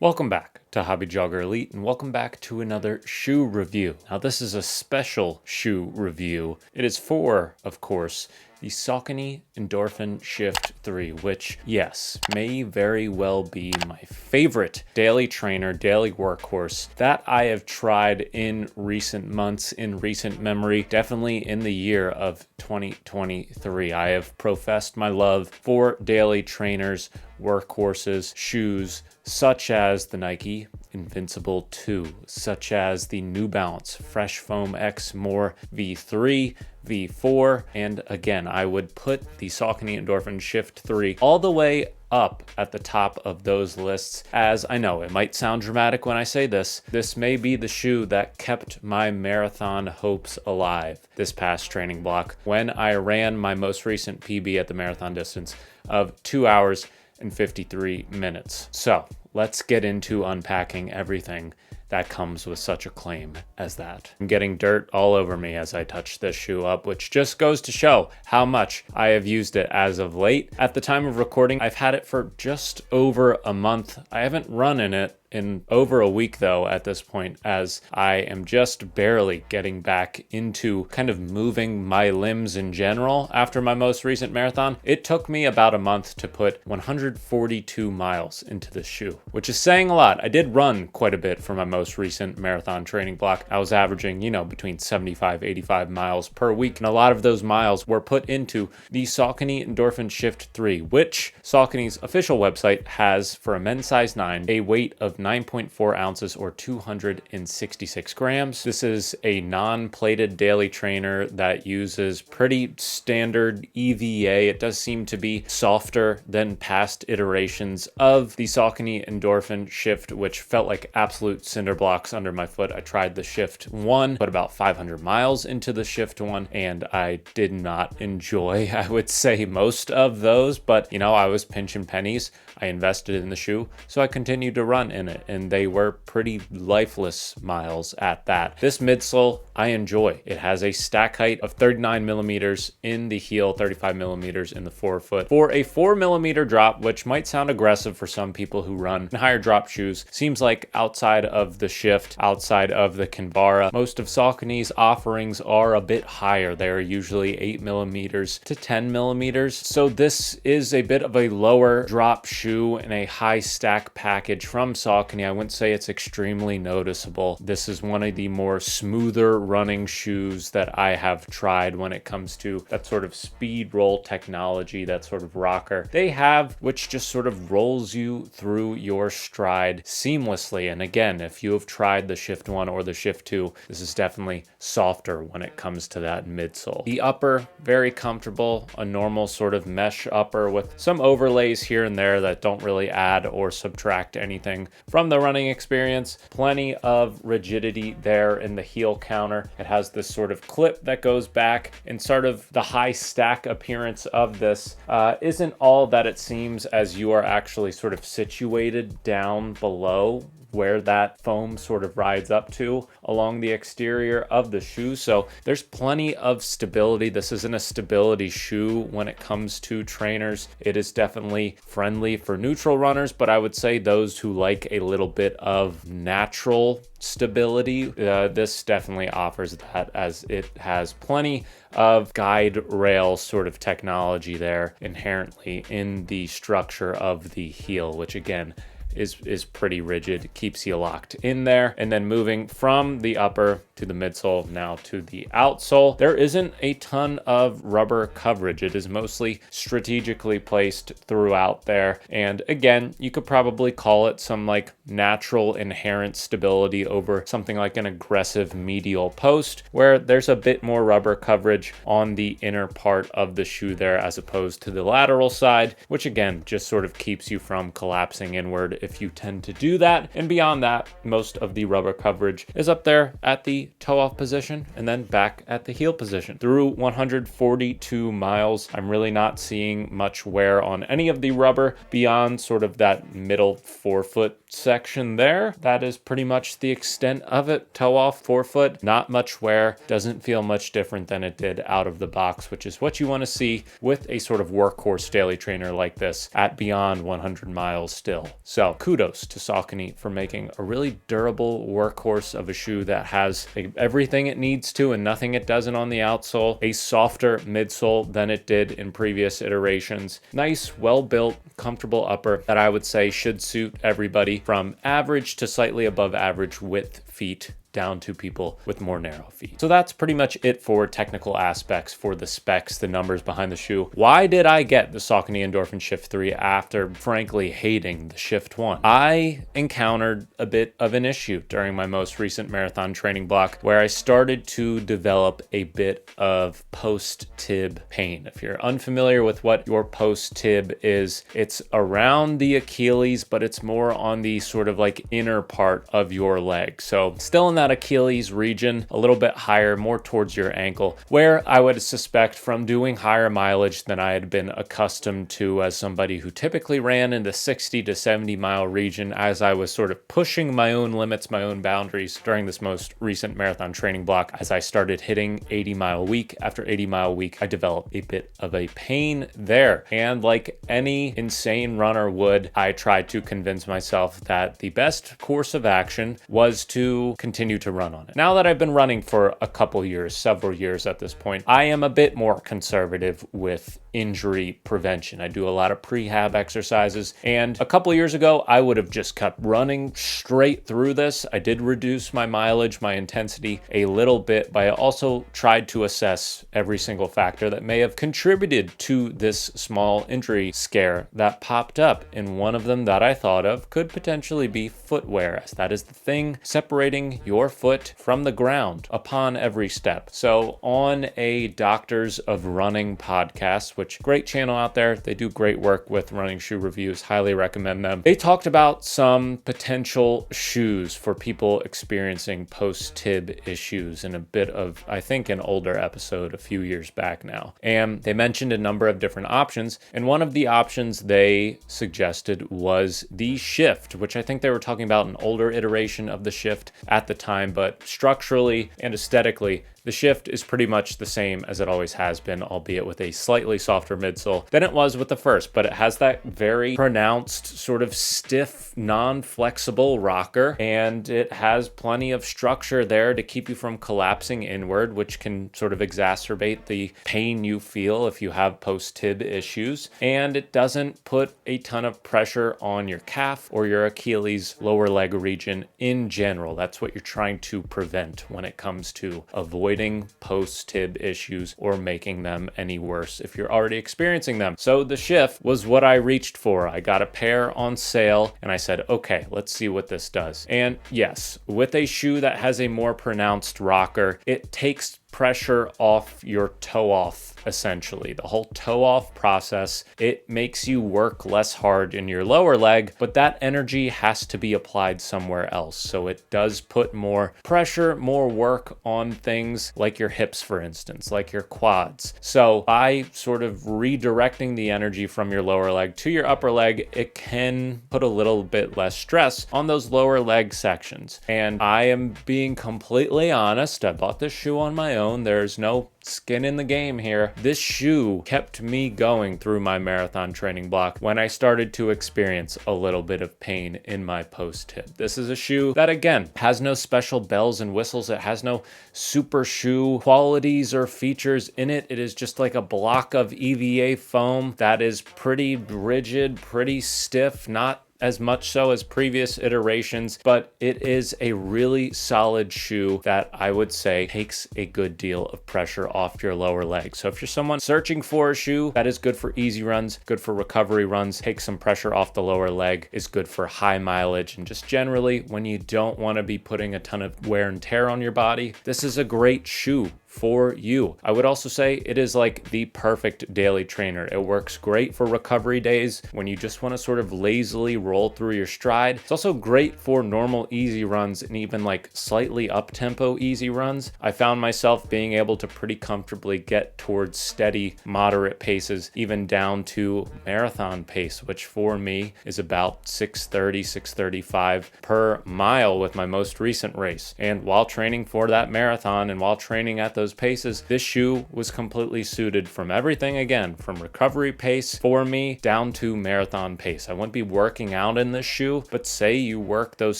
Welcome back to Hobby Jogger Elite, and welcome back to another shoe review. Now, this is a special shoe review. It is for, of course, the Saucony Endorphin Shift 3, which, yes, may very well be my favorite daily trainer, daily workhorse that I have tried in recent months, in recent memory, definitely in the year of 2023. I have professed my love for daily trainers, workhorses, shoes, such as the Nike Invincible 2, such as the New Balance Fresh Foam X More V3, V4, and again, I would put the Saucony Endorphin Shift 3 all the way up at the top of those lists, as I know it might sound dramatic when I say this. This may be the shoe that kept my marathon hopes alive this past training block when I ran my most recent PB at the marathon distance of 2 hours and 53 minutes. So let's get into unpacking everything that comes with such a claim as that. I'm getting dirt all over me as I touch this shoe up, which just goes to show how much I have used it as of late. At the time of recording, I've had it for just over a month. I haven't run in it in over a week though at this point, as I am just barely getting back into kind of moving my limbs in general after my most recent marathon. It took me about a month to put 142 miles into this shoe, which is saying a lot. I did run quite a bit for my most recent marathon training block. I was averaging, between 75, 85 miles per week, and a lot of those miles were put into the Saucony Endorphin Shift 3, which Saucony's official website has for a men's size 9 a weight of 9.4 ounces or 266 grams. This is a non-plated daily trainer that uses pretty standard EVA. It does seem to be softer than past iterations of the Saucony Endorphin Shift, which felt like absolute cinder blocks under my foot. I tried the Shift 1, put about 500 miles into the Shift 1, and I did not enjoy, I would say, most of those, but I was pinching pennies. I invested in the shoe, so I continued to run in it, and they were pretty lifeless miles at that. This midsole I enjoy. It has a stack height of 39 millimeters in the heel, 35 millimeters in the forefoot. For a 4 millimeter drop, which might sound aggressive for some people who run higher drop shoes, seems like outside of the Shift, outside of the Kinvara, most of Saucony's offerings are a bit higher. They're usually 8 millimeters to 10 millimeters. So this is a bit of a lower drop shoe in a high stack package from Saucony. I wouldn't say it's extremely noticeable. This is one of the more smoother running shoes that I have tried when it comes to that sort of speed roll technology, that sort of rocker they have, which just sort of rolls you through your stride seamlessly. And again, if you have tried the Shift 1 or the Shift 2, this is definitely softer when it comes to that midsole. The upper, very comfortable, a normal sort of mesh upper with some overlays here and there that don't really add or subtract anything from the running experience. Plenty of rigidity there in the heel counter. It has this sort of clip that goes back, and sort of the high stack appearance of this isn't all that it seems, as you are actually sort of situated down below where that foam sort of rides up to along the exterior of the shoe. So there's plenty of stability. This isn't a stability shoe when it comes to trainers. It is definitely friendly for neutral runners, but I would say those who like a little bit of natural stability, this definitely offers that, as it has plenty of guide rail sort of technology there inherently in the structure of the heel, which again is pretty rigid, keeps you locked in there. And then moving from the upper to the midsole, now to the outsole, there isn't a ton of rubber coverage. It is mostly strategically placed throughout there. And again, you could probably call it some like natural inherent stability over something like an aggressive medial post, where there's a bit more rubber coverage on the inner part of the shoe there as opposed to the lateral side, which again just sort of keeps you from collapsing inward if you tend to do that. And beyond that, most of the rubber coverage is up there at the toe off position and then back at the heel position. Through 142 miles, I'm really not seeing much wear on any of the rubber beyond sort of that middle forefoot section there. That is pretty much the extent of it. Toe off, forefoot, not much wear. Doesn't feel much different than it did out of the box, which is what you want to see with a sort of workhorse daily trainer like this at beyond 100 miles still. So So kudos to Saucony for making a really durable workhorse of a shoe that has everything it needs to and nothing it doesn't on the outsole, a softer midsole than it did in previous iterations. Nice, well-built, comfortable upper that I would say should suit everybody from average to slightly above average width feet down to people with more narrow feet. So that's pretty much it for technical aspects, for the specs, the numbers behind the shoe. Why did I get the Saucony Endorphin Shift 3 after frankly hating the Shift 1? I encountered a bit of an issue during my most recent marathon training block where I started to develop a bit of post-tib pain. If you're unfamiliar with what your post-tib is, it's around the Achilles, but it's more on the sort of like inner part of your leg. So still in that Achilles region, a little bit higher, more towards your ankle, where I would suspect from doing higher mileage than I had been accustomed to as somebody who typically ran in the 60 to 70 mile region, as I was sort of pushing my own limits, my own boundaries during this most recent marathon training block. As I started hitting 80-mile week after 80-mile week, I developed a bit of a pain there. And like any insane runner would, I tried to convince myself that the best course of action was to continue to run on it. Now that I've been running for a couple years, several years at this point, I am a bit more conservative with injury prevention. I do a lot of prehab exercises, and a couple years ago, I would have just kept running straight through this. I did reduce my mileage, my intensity a little bit, but I also tried to assess every single factor that may have contributed to this small injury scare that popped up. And one of them that I thought of could potentially be footwear, as that is the thing separating your foot from the ground upon every step. So on a Doctors of Running podcast, which great channel out there, they do great work with running shoe reviews, highly recommend them. They talked about some potential shoes for people experiencing post-tib issues in a bit of, I think, an older episode a few years back now. And they mentioned a number of different options, and one of the options they suggested was the Shift, which I think they were talking about an older iteration of the Shift at the time, but structurally and aesthetically, the Shift is pretty much the same as it always has been, albeit with a slightly softer midsole than it was with the first, but it has that very pronounced sort of stiff, non-flexible rocker, and it has plenty of structure there to keep you from collapsing inward, which can sort of exacerbate the pain you feel if you have post-tib issues, and it doesn't put a ton of pressure on your calf or your Achilles lower leg region in general. That's what you're trying to prevent when it comes to avoiding post-tib issues or making them any worse if you're already experiencing them. So the Shift was what I reached for. I got a pair on sale and I said, okay, let's see what this does. And yes, with a shoe that has a more pronounced rocker, it takes pressure off your toe off, essentially. The whole toe off process, it makes you work less hard in your lower leg, but that energy has to be applied somewhere else. So it does put more pressure, more work on things like your hips, for instance, like your quads. So by sort of redirecting the energy from your lower leg to your upper leg, it can put a little bit less stress on those lower leg sections. And I am being completely honest, I bought this shoe on my own. There's no skin in the game here. This shoe kept me going through my marathon training block when I started to experience a little bit of pain in my post-tib. This is a shoe that, again, has no special bells and whistles. It has no super shoe qualities or features in it. It is just like a block of EVA foam that is pretty rigid, pretty stiff, not as much so as previous iterations, but it is a really solid shoe that I would say takes a good deal of pressure off your lower leg. So if you're someone searching for a shoe that is good for easy runs, good for recovery runs, takes some pressure off the lower leg, is good for high mileage, and just generally when you don't want to be putting a ton of wear and tear on your body, this is a great shoe for you. I would also say it is like the perfect daily trainer. It works great for recovery days when you just want to sort of lazily roll through your stride. It's also great for normal easy runs and even like slightly up-tempo easy runs. I found myself being able to pretty comfortably get towards steady, moderate paces, even down to marathon pace, which for me is about 6:30, 6:35 per mile with my most recent race. And while training for that marathon and while training at those those paces, this shoe was completely suited from everything, again, from recovery pace for me down to marathon pace. I wouldn't be working out in this shoe, but say you work those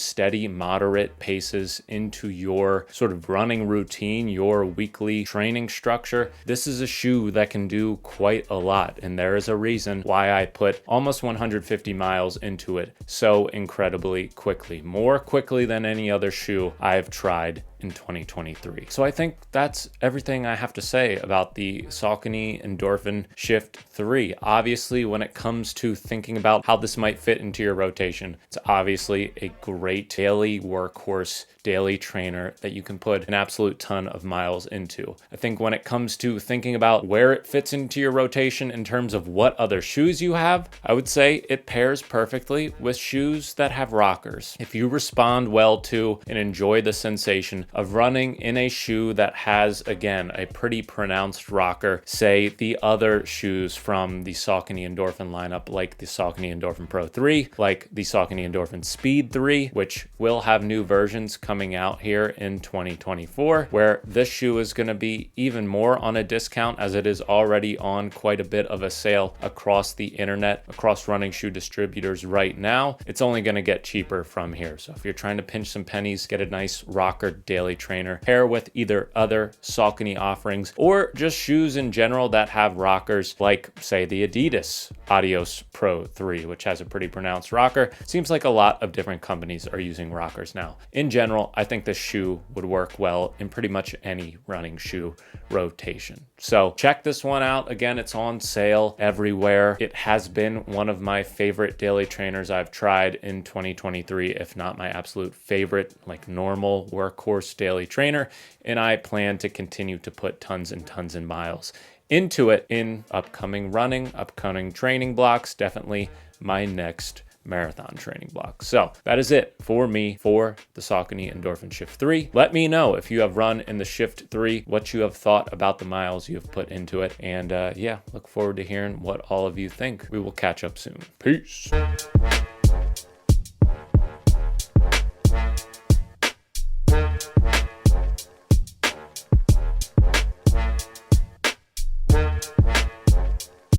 steady, moderate paces into your sort of running routine, your weekly training structure, this is a shoe that can do quite a lot. And there is a reason why I put almost 150 miles into it so incredibly quickly, more quickly than any other shoe I've tried in 2023. So I think that's everything I have to say about the Saucony Endorphin Shift 3. Obviously, when it comes to thinking about how this might fit into your rotation, it's obviously a great daily workhorse, daily trainer that you can put an absolute ton of miles into. I think when it comes to thinking about where it fits into your rotation in terms of what other shoes you have, I would say it pairs perfectly with shoes that have rockers. If you respond well to and enjoy the sensation of running in a shoe that has, again, a pretty pronounced rocker, say the other shoes from the Saucony Endorphin lineup, like the Saucony Endorphin Pro 3, like the Saucony Endorphin Speed 3, which will have new versions coming out here in 2024, where this shoe is going to be even more on a discount, as it is already on quite a bit of a sale across the internet, across running shoe distributors right now. It's only going to get cheaper from here. So if you're trying to pinch some pennies, get a nice rocker daily trainer, pair with either other Saucony offerings or just shoes in general that have rockers, like say the Adidas Adios Pro 3, which has a pretty pronounced rocker. Seems like a lot of different companies are using rockers now. In general, I think this shoe would work well in pretty much any running shoe rotation. So check this one out. Again, it's on sale everywhere. It has been one of my favorite daily trainers I've tried in 2023, if not my absolute favorite, like normal workhorse daily trainer. And I plan to continue to put tons and tons of miles into it in upcoming running, upcoming training blocks, definitely my next marathon training block. So that is it for me for the Saucony Endorphin Shift 3. Let me know if you have run in the Shift 3, what you have thought about the miles you have put into it. And yeah, look forward to hearing what all of you think. We will catch up soon. Peace.